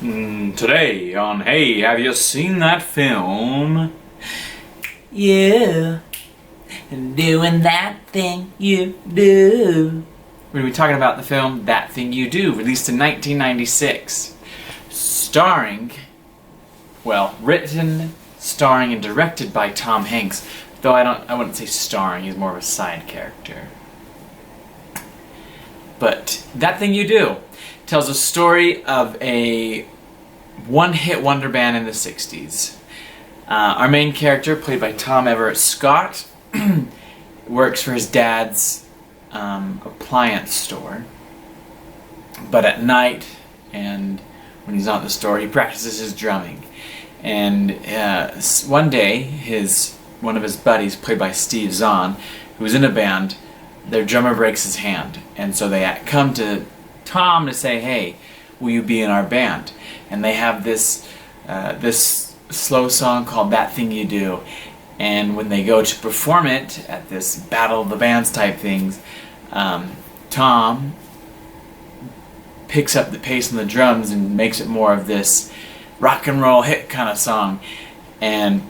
Today on Hey, have you seen that film? Yeah, doing that thing you do. We're going to be talking about the film That Thing You Do, released in 1996. Written, starring, and directed by Tom Hanks. Though I wouldn't say starring, he's more of a side character. But That Thing You Do tells a story of a one-hit wonder band in the 60s. Our main character, played by Tom Everett Scott, works for his dad's appliance store. But at night, and when he's not in the store, he practices his drumming. And one day, one of his buddies, played by Steve Zahn, who's in a band, their drummer breaks his hand. And so they come to Tom to say, hey, will you be in our band? And they have this slow song called That Thing You Do. And when they go to perform it at this Battle of the Bands type things, Tom picks up the pace on the drums and makes it more of this rock and roll hit kind of song. And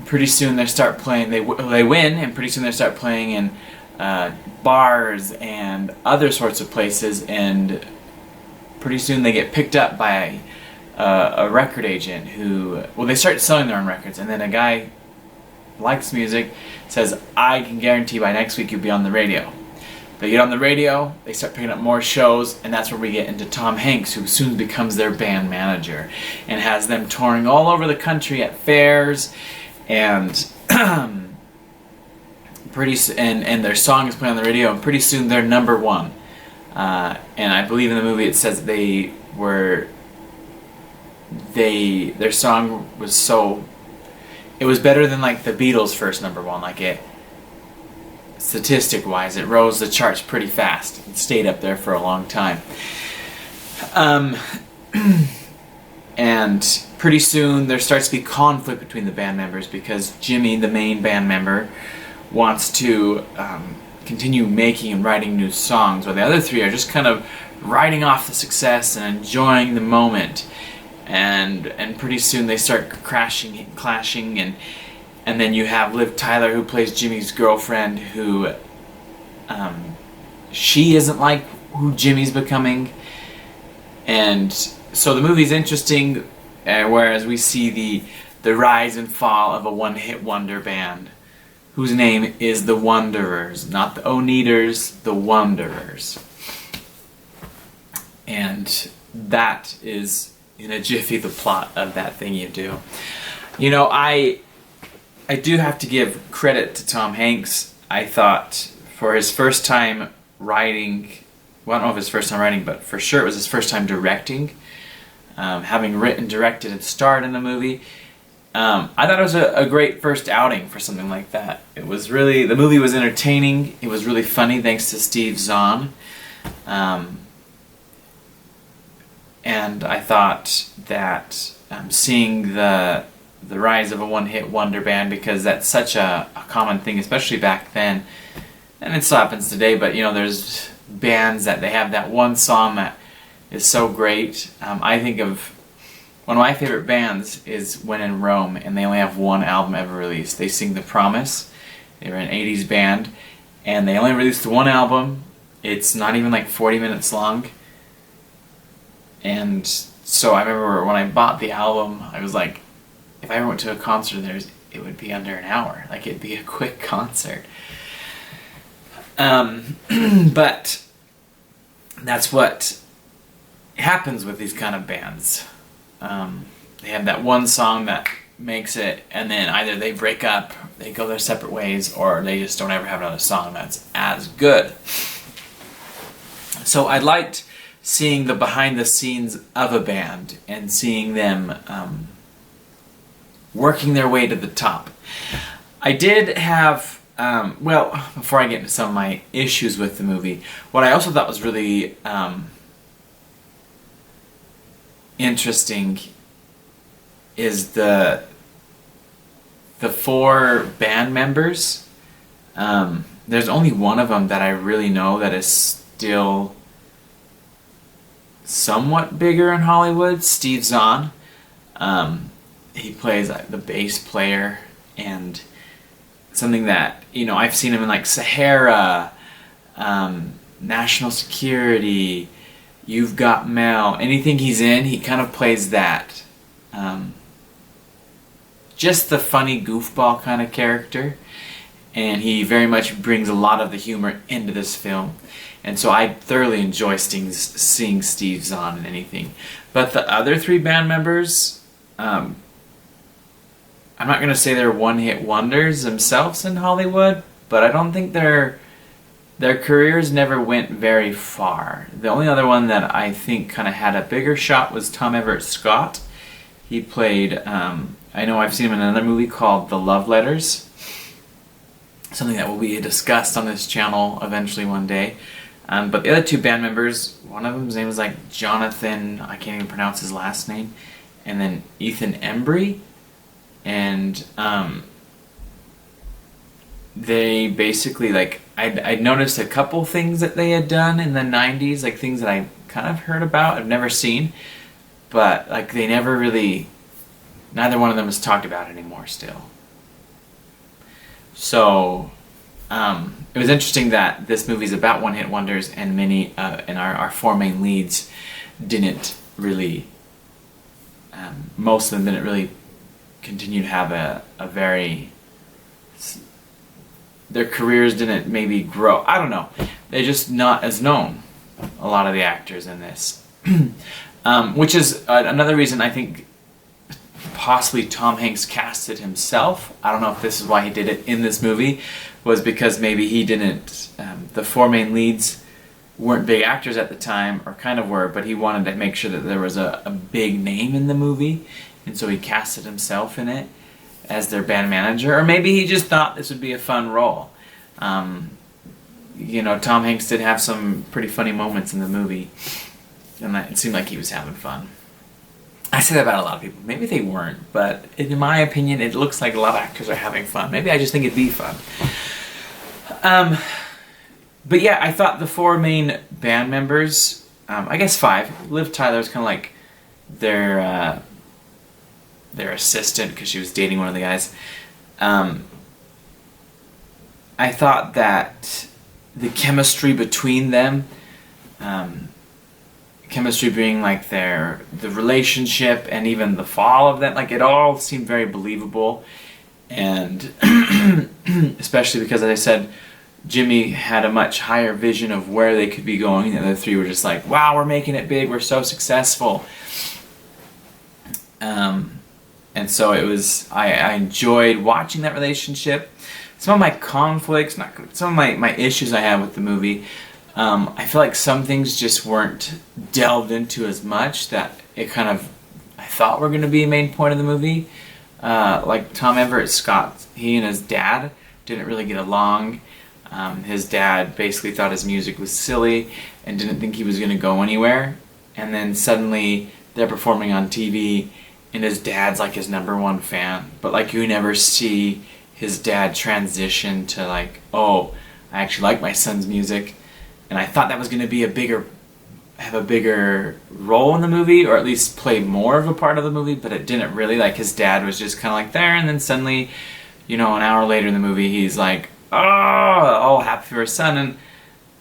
pretty soon they start playing, they win, and pretty soon they start playing in bars and other sorts of places, and pretty soon they get picked up by a record agent who, they start selling their own records, and then a guy likes music, says, I can guarantee by next week you'll be on the radio. They get on the radio, they start picking up more shows, and that's where we get into Tom Hanks, who soon becomes their band manager and has them touring all over the country at fairs, and and their song is playing on the radio, and pretty soon they're number one. And I believe in the movie it says their song was it was better than like the Beatles' first number one. Like statistic wise, it rose the charts pretty fast and stayed up there for a long time. And pretty soon there starts to be conflict between the band members because Jimmy, the main band member, wants to continue making and writing new songs, while the other three are just kind of riding off the success and enjoying the moment. And pretty soon they start clashing, and then you have Liv Tyler, who plays Jimmy's girlfriend, who she isn't like who Jimmy's becoming. And so the movie's interesting, whereas we see the rise and fall of a one-hit wonder band whose name is the Wanderers, not the Oneaters, the Wanderers. And that is, in a jiffy, the plot of That Thing You Do. You know, I do have to give credit to Tom Hanks. I thought for his first time writing, well, I don't know if his first time writing, but for sure it was his first time directing, having written, directed, and starred in a movie. I thought it was a great first outing for something like that. It was really, the movie was entertaining, it was really funny thanks to Steve Zahn. And I thought that seeing the rise of a one-hit wonder band, because that's such a common thing, especially back then, and it still happens today, but you know, there's bands that they have that one song that is so great. I think of one of my favorite bands is When in Rome, and they only have one album ever released. They sing The Promise. They're an 80s band, and they only released one album. It's not even like 40 minutes long. And so I remember when I bought the album, I was like, if I ever went to a concert of theirs, it would be under an hour. Like, it'd be a quick concert. But that's what happens with these kind of bands. They have that one song that makes it, and then either they break up, they go their separate ways, or they just don't ever have another song that's as good. So I liked seeing the behind the scenes of a band and seeing them working their way to the top. I did have, before I get into some of my issues with the movie, what I also thought was really interesting is the four band members. There's only one of them that I really know that is still somewhat bigger in Hollywood, Steve Zahn. He plays like the bass player, and something that, you know, I've seen him in like Sahara, National Security, You've Got Mail, anything he's in, he kind of plays that. Just the funny goofball kind of character, and he very much brings a lot of the humor into this film. And so I thoroughly enjoy seeing Steve Zahn in anything. But the other three band members, I'm not going to say they're one-hit wonders themselves in Hollywood, but I don't think their careers never went very far. The only other one that I think kind of had a bigger shot was Tom Everett Scott. He played, I know I've seen him in another movie called The Love Letters, something that will be discussed on this channel eventually one day. But the other two band members, one of them's name was like Jonathan, I can't even pronounce his last name, and then Ethan Embry. And they basically, like, I'd noticed a couple things that they had done in the 90s, like things that I kind of heard about, I've never seen, but like they never really, neither one of them has talked about it anymore still. So it was interesting that this movie's about one-hit wonders, and many, and our four main leads didn't really, most of them didn't really continue to have a very, their careers didn't maybe grow. I don't know. They're just not as known, a lot of the actors in this. Which is another reason I think possibly Tom Hanks casted himself. I don't know if this is why he did it in this movie, was because maybe he didn't, the four main leads weren't big actors at the time, or kind of were, but he wanted to make sure that there was a big name in the movie, and so he casted himself in it as their band manager. Or maybe he just thought this would be a fun role. You know, Tom Hanks did have some pretty funny moments in the movie, and it seemed like he was having fun. I say that about a lot of people. Maybe they weren't, but in my opinion, it looks like a lot of actors are having fun. Maybe I just think it'd be fun. But yeah, I thought the four main band members, I guess five. Liv Tyler's kind of like their assistant, because she was dating one of the guys. I thought that the chemistry between them, chemistry being like the relationship and even the fall of them, like it all seemed very believable. And especially because, as I said, Jimmy had a much higher vision of where they could be going. The other three were just like, wow, we're making it big, we're so successful. And so it was, I enjoyed watching that relationship. Some of my conflicts, some of my issues I have with the movie, I feel like some things just weren't delved into as much, that it kind of, I thought were going to be a main point of the movie. Like Tom Everett Scott, he and his dad didn't really get along. His dad basically thought his music was silly and didn't think he was going to go anywhere. And then suddenly they're performing on TV, and his dad's like his #1 fan. But like you never see his dad transition to like, oh, I actually like my son's music. And I thought that was going to be have a bigger role in the movie, or at least play more of a part of the movie, but it didn't really. Like his dad was just kind of like there, and then suddenly, you know, an hour later in the movie, he's like, oh, all happy for his son. And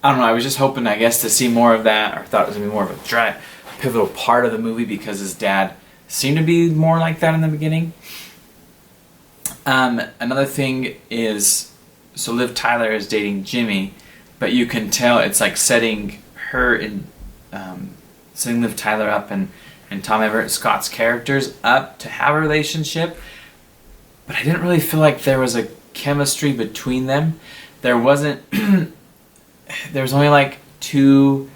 I don't know, I was just hoping, I guess, to see more of that, or thought it was going to be more of a pivotal part of the movie, because his dad seemed to be more like that in the beginning. Another thing is, so Liv Tyler is dating Jimmy, but you can tell it's like setting her in, setting Liv Tyler up and Tom Everett Scott's characters up to have a relationship. But I didn't really feel like there was a chemistry between them. There wasn't. There was only like 2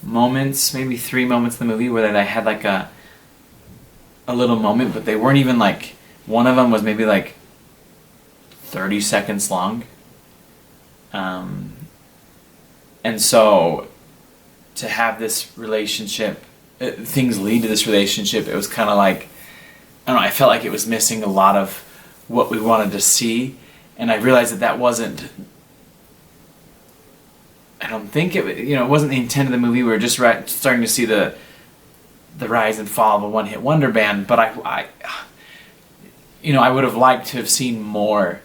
moments, maybe 3 moments in the movie where they had like a little moment, but they weren't even like, one of them was maybe like 30 seconds long. And so to have this relationship, things lead to this relationship, it was kind of like, I don't know, I felt like it was missing a lot of what we wanted to see. And I realized that wasn't, I don't think it, you know, it wasn't the intent of the movie. We were just starting to see the the rise and fall of a one-hit wonder band, but I would have liked to have seen more.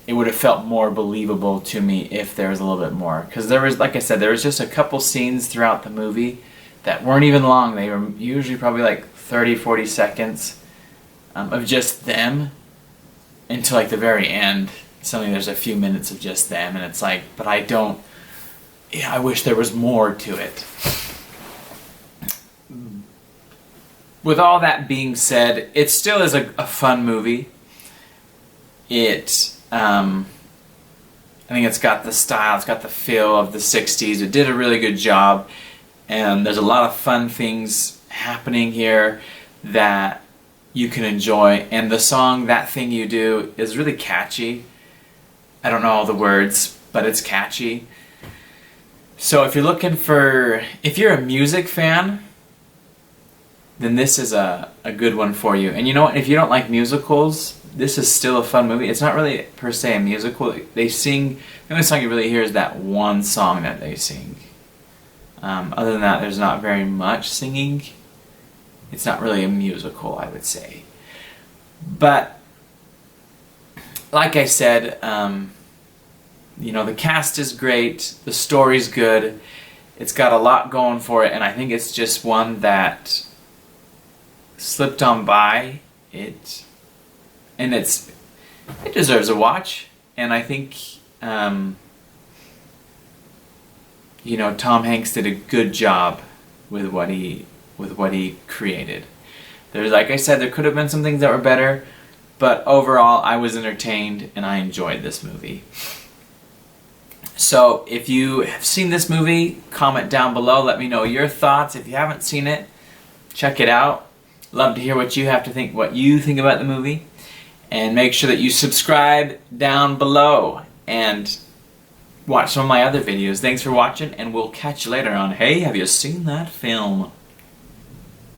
It would have felt more believable to me if there was a little bit more. Because there was, like I said, there was just a couple scenes throughout the movie that weren't even long. They were usually probably like 30, 40 seconds of just them until like the very end. Suddenly there's a few minutes of just them, and it's like, but I wish there was more to it. With all that being said, it still is a fun movie. I think it's got the style, it's got the feel of the 60s. It did a really good job, and there's a lot of fun things happening here that you can enjoy. And the song, That Thing You Do, is really catchy. I don't know all the words, but it's catchy. So if you're a music fan, then this is a good one for you. And you know what, if you don't like musicals, this is still a fun movie. It's not really per se a musical. They sing, the only song you really hear is that one song that they sing. Other than that, there's not very much singing. It's not really a musical, I would say. But, like I said, the cast is great, the story's good, it's got a lot going for it, and I think it's just one that slipped on by. It deserves a watch, and I think Tom Hanks did a good job with what he created. There's, like I said, there could have been some things that were better, but overall I was entertained and I enjoyed this movie. So if you have seen this movie, comment down below, let me know your thoughts. If you haven't seen it, check it out. Love to hear what you think about the movie. And make sure that you subscribe down below and watch some of my other videos. Thanks for watching, and we'll catch you later on Hey, Have You Seen That Film?